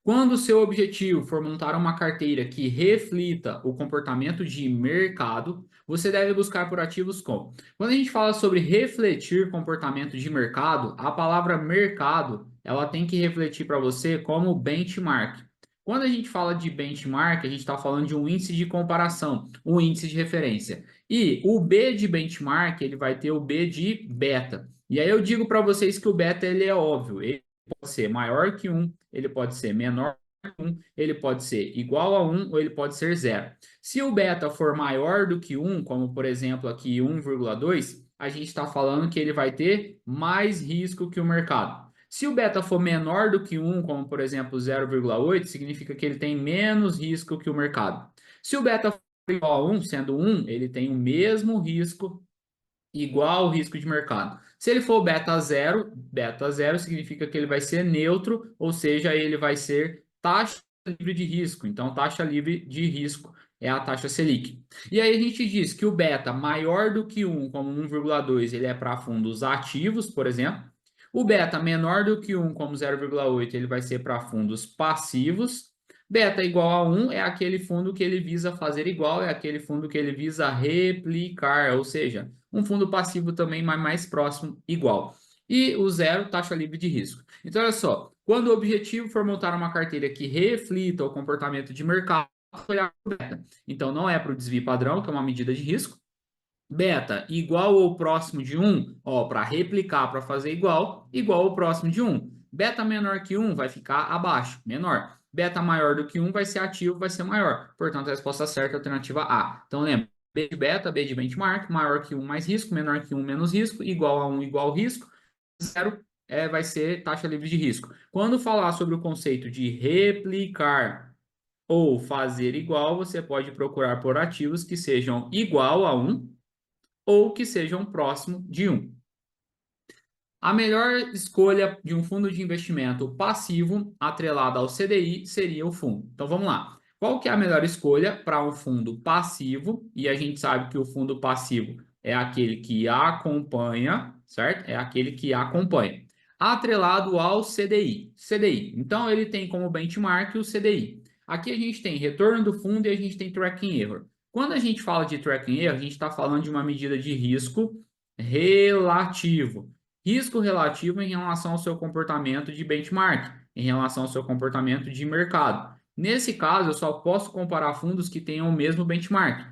Quando o seu objetivo for montar uma carteira que reflita o comportamento de mercado, você deve buscar por ativos como. Quando a gente fala sobre refletir comportamento de mercado, a palavra mercado, ela tem que refletir para você como benchmark. Quando a gente fala de benchmark, a gente está falando de um índice de comparação, um índice de referência. E o B de benchmark, ele vai ter o B de beta. E aí eu digo para vocês que o beta ele é óbvio, pode ser maior que um, ele pode ser menor que um, ele pode ser igual a um ou ele pode ser zero. Se o beta for maior do que um, como por exemplo aqui 1,2, a gente está falando que ele vai ter mais risco que o mercado. Se o beta for menor do que um, como por exemplo 0,8, significa que ele tem menos risco que o mercado. Se o beta for igual a 1, sendo 1, ele tem o mesmo risco igual ao risco de mercado. Se ele for beta zero significa que ele vai ser neutro, ou seja, ele vai ser taxa livre de risco. Então, taxa livre de risco é a taxa Selic. E aí a gente diz que o beta maior do que 1, como 1,2, ele é para fundos ativos, por exemplo. O beta menor do que 1, como 0,8, ele vai ser para fundos passivos. Beta igual a 1 é aquele fundo que ele visa fazer igual, é aquele fundo que ele visa replicar, ou seja, um fundo passivo também mais próximo, igual. E o zero, taxa livre de risco. Então, olha só, quando o objetivo for montar uma carteira que reflita o comportamento de mercado, olhar para o beta. Então, não é para o desvio padrão, que é uma medida de risco. Beta igual ou próximo de 1, ó, para replicar, para fazer igual, igual ou próximo de 1. Beta menor que 1 vai ficar abaixo, menor. Beta maior do que 1 vai ser ativo, vai ser maior. Portanto, a resposta certa é a alternativa A. Então, lembra, B de beta, B de benchmark, maior que 1 mais risco, menor que 1 menos risco, igual a 1 igual risco, zero vai ser taxa livre de risco. Quando falar sobre o conceito de replicar ou fazer igual, você pode procurar por ativos que sejam igual a 1 ou que sejam próximo de 1. A melhor escolha de um fundo de investimento passivo atrelado ao CDI seria o fundo. Então vamos lá. Qual que é a melhor escolha para um fundo passivo? E a gente sabe que o fundo passivo é aquele que acompanha, certo? É aquele que acompanha. Atrelado ao CDI. CDI. Então ele tem como benchmark o CDI. Aqui a gente tem retorno do fundo e a gente tem tracking error. Quando a gente fala de tracking error, a gente está falando de uma medida de risco relativo. Risco relativo em relação ao seu comportamento de benchmark, em relação ao seu comportamento de mercado. Nesse caso, eu só posso comparar fundos que tenham o mesmo benchmark.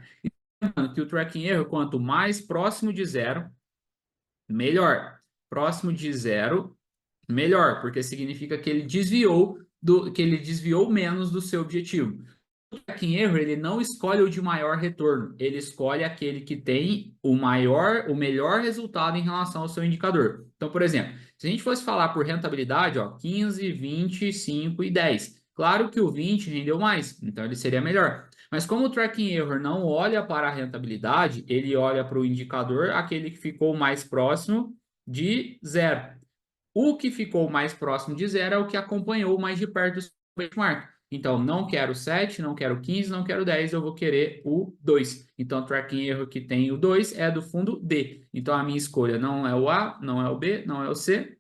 Lembrando que o tracking erro, quanto mais próximo de zero, melhor. Próximo de zero, melhor, porque significa que ele desviou menos do seu objetivo. O tracking error, ele não escolhe o de maior retorno, ele escolhe aquele que tem o melhor resultado em relação ao seu indicador. Então, por exemplo, se a gente fosse falar por rentabilidade, ó, 15, 20, 5 e 10. Claro que o 20 rendeu mais, então ele seria melhor. Mas como o tracking error não olha para a rentabilidade, ele olha para o indicador, aquele que ficou mais próximo de zero. O que ficou mais próximo de zero é o que acompanhou mais de perto o benchmark. Então, não quero 7, não quero 15, não quero 10, eu vou querer o 2. Então, o tracking erro que tem o 2 é do fundo D. Então, a minha escolha não é o A, não é o B, não é o C.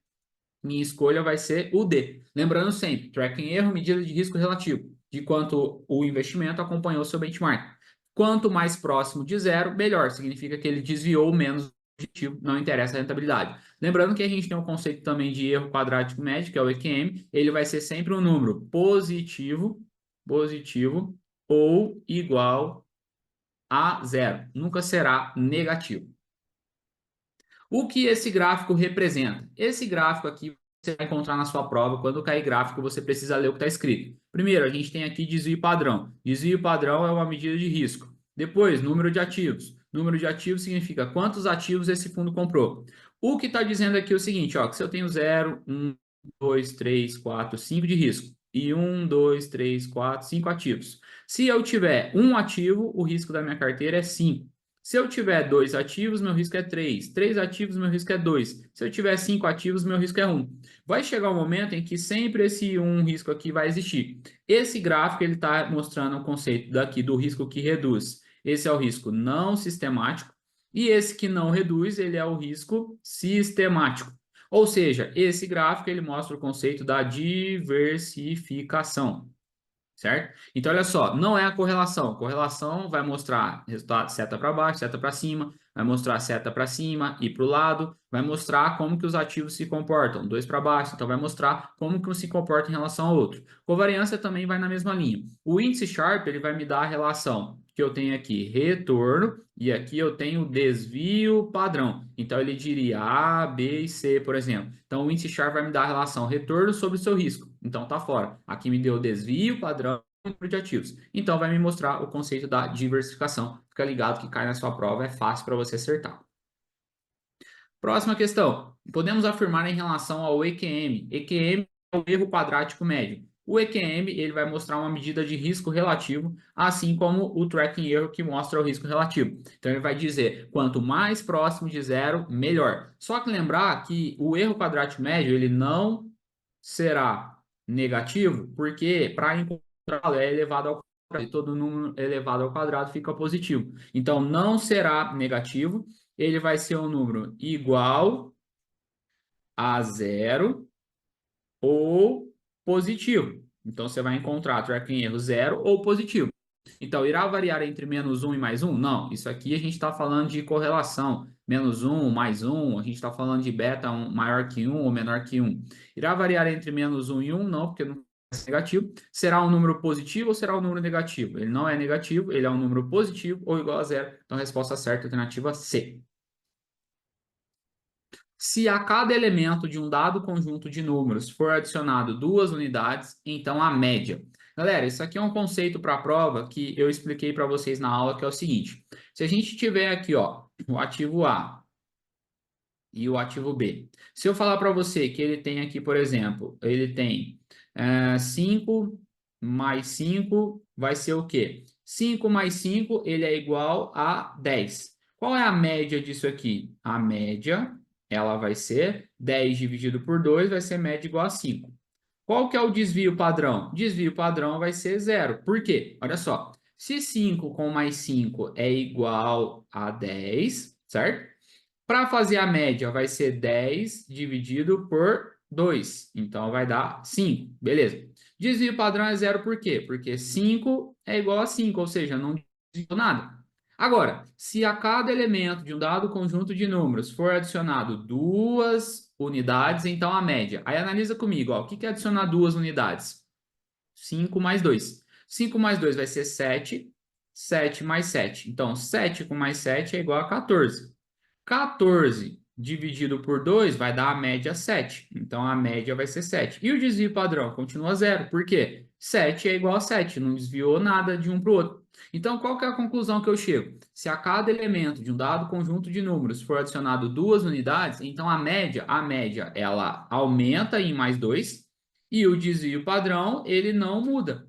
Minha escolha vai ser o D. Lembrando sempre, tracking erro, medida de risco relativo, de quanto o investimento acompanhou seu benchmark. Quanto mais próximo de zero, melhor. Significa que ele desviou menos do objetivo, não interessa a rentabilidade. Lembrando que a gente tem um conceito também de erro quadrático médio, que é o EQM. Ele vai ser sempre um número positivo ou igual a zero. Nunca será negativo. O que esse gráfico representa? Esse gráfico aqui você vai encontrar na sua prova. Quando cair gráfico, você precisa ler o que está escrito. Primeiro, a gente tem aqui desvio padrão. Desvio padrão é uma medida de risco. Depois, número de ativos. Número de ativos significa quantos ativos esse fundo comprou. O que está dizendo aqui é o seguinte, ó, que se eu tenho 0, 1, 2, 3, 4, 5 de risco e 1, 2, 3, 4, 5 ativos. Se eu tiver um ativo, o risco da minha carteira é 5. Se eu tiver 2 ativos, meu risco é 3. 3 ativos, meu risco é 2. Se eu tiver 5 ativos, meu risco é 1. Vai chegar um momento em que sempre esse risco aqui vai existir. Esse gráfico ele está mostrando o conceito daqui do risco que reduz. Esse é o risco não sistemático. E esse que não reduz, ele é o risco sistemático. Ou seja, esse gráfico ele mostra o conceito da diversificação. Certo? Então, olha só, não é a correlação. Correlação vai mostrar resultado seta para baixo, seta para cima, vai mostrar seta para cima e para o lado, vai mostrar como que os ativos se comportam, dois para baixo, então vai mostrar como que um se comporta em relação ao outro. Covariância também vai na mesma linha. O índice Sharpe, ele vai me dar a relação que eu tenho aqui, retorno, e aqui eu tenho desvio padrão. Então, ele diria A, B e C, por exemplo. Então, o índice Sharpe vai me dar a relação retorno sobre o seu risco. Então, tá fora. Aqui me deu desvio padrão de ativos. Então, vai me mostrar o conceito da diversificação. Fica ligado que cai na sua prova, é fácil para você acertar. Próxima questão. Podemos afirmar em relação ao EQM. EQM é o erro quadrático médio. O EQM ele vai mostrar uma medida de risco relativo, assim como o tracking error que mostra o risco relativo. Então, ele vai dizer, quanto mais próximo de zero, melhor. Só que lembrar que o erro quadrático médio ele não será negativo, porque para encontrá-lo é elevado ao quadrado, e todo número elevado ao quadrado fica positivo. Então, não será negativo, ele vai ser um número igual a zero ou positivo. Então, você vai encontrar tracking erro zero ou positivo. Então, irá variar entre menos 1 e mais 1? Não, isso aqui a gente está falando de correlação. Menos 1, mais 1, a gente está falando de beta maior que 1 ou menor que 1. Irá variar entre menos 1 e 1? Não, porque não é negativo. Será um número positivo ou será um número negativo? Ele não é negativo, ele é um número positivo ou igual a zero. Então, a resposta certa, alternativa C. Se a cada elemento de um dado conjunto de números for adicionado 2 unidades, então a média. Galera, isso aqui é um conceito para a prova que eu expliquei para vocês na aula, que é o seguinte. Se a gente tiver aqui, ó, o ativo A e o ativo B. Se eu falar para você que ele tem aqui, por exemplo, ele tem 5 mais 5 vai ser o quê? 5 mais 5, ele é igual a 10. Qual é a média disso aqui? A média, ela vai ser 10 dividido por 2, vai ser média igual a 5. Qual que é o desvio padrão? Desvio padrão vai ser zero. Por quê? Olha só, se 5 com mais 5 é igual a 10, certo? Para fazer a média, vai ser 10 dividido por 2. Então, vai dar 5. Beleza. Desvio padrão é zero por quê? Porque 5 é igual a 5, ou seja, não desviou nada. Agora, se a cada elemento de um dado conjunto de números for adicionado 2 unidades, então a média. Aí analisa comigo, ó, o que é adicionar 2 unidades? 5 mais 2. 5 mais 2 vai ser 7. 7 mais 7. Então, 7 com mais 7 é igual a 14. 14 dividido por 2 vai dar a média 7. Então, a média vai ser 7. E o desvio padrão continua zero. Por quê? 7 é igual a 7. Não desviou nada de um para o outro. Então, qual que é a conclusão que eu chego? Se a cada elemento de um dado conjunto de números for adicionado 2 unidades, então a média, ela aumenta em mais 2 e o desvio padrão, ele não muda.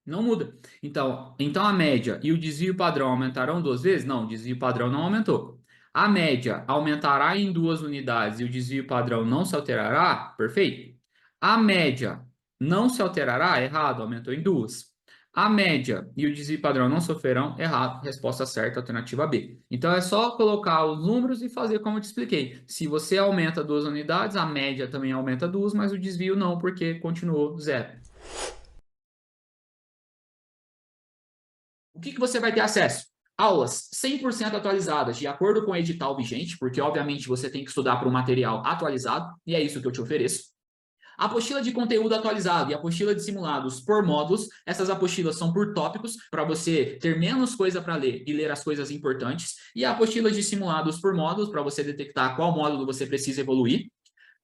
Não muda. Então a média e o desvio padrão aumentarão 2 vezes? Não, o desvio padrão não aumentou. A média aumentará em 2 unidades e o desvio padrão não se alterará? Perfeito. A média não se alterará? Errado, aumentou em 2. A média e o desvio padrão não sofrerão? Errado. Resposta certa, alternativa B. Então é só colocar os números e fazer como eu te expliquei. Se você aumenta 2 unidades, a média também aumenta 2, mas o desvio não, porque continuou zero. O que você vai ter acesso? Aulas 100% atualizadas, de acordo com o edital vigente, porque obviamente você tem que estudar para um material atualizado, e é isso que eu te ofereço. A apostila de conteúdo atualizado e a apostila de simulados por módulos, essas apostilas são por tópicos, para você ter menos coisa para ler e ler as coisas importantes, e a apostila de simulados por módulos, para você detectar qual módulo você precisa evoluir.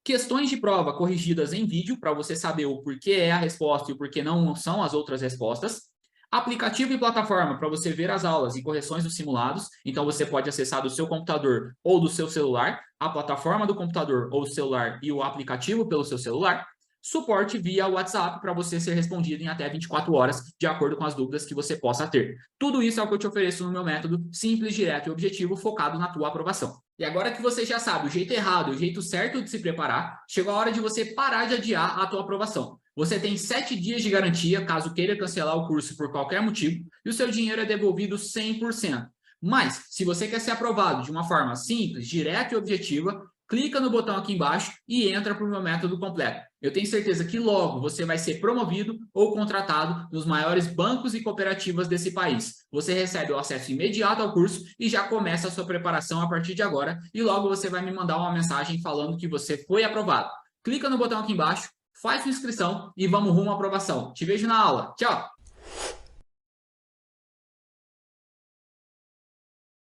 Questões de prova corrigidas em vídeo, para você saber o porquê é a resposta e o porquê não são as outras respostas. Aplicativo e plataforma para você ver as aulas e correções dos simulados. Então, você pode acessar do seu computador ou do seu celular, a plataforma do computador ou do celular e o aplicativo pelo seu celular. Suporte via WhatsApp para você ser respondido em até 24 horas, de acordo com as dúvidas que você possa ter. Tudo isso é o que eu te ofereço no meu método simples, direto e objetivo, focado na tua aprovação. E agora que você já sabe o jeito errado e o jeito certo de se preparar, chegou a hora de você parar de adiar a tua aprovação. Você tem 7 dias de garantia, caso queira cancelar o curso por qualquer motivo, e o seu dinheiro é devolvido 100%. Mas, se você quer ser aprovado de uma forma simples, direta e objetiva, clica no botão aqui embaixo e entra para o meu método completo. Eu tenho certeza que logo você vai ser promovido ou contratado nos maiores bancos e cooperativas desse país. Você recebe o acesso imediato ao curso e já começa a sua preparação a partir de agora e logo você vai me mandar uma mensagem falando que você foi aprovado. Clica no botão aqui embaixo, faz sua inscrição e vamos rumo à aprovação. Te vejo na aula. Tchau!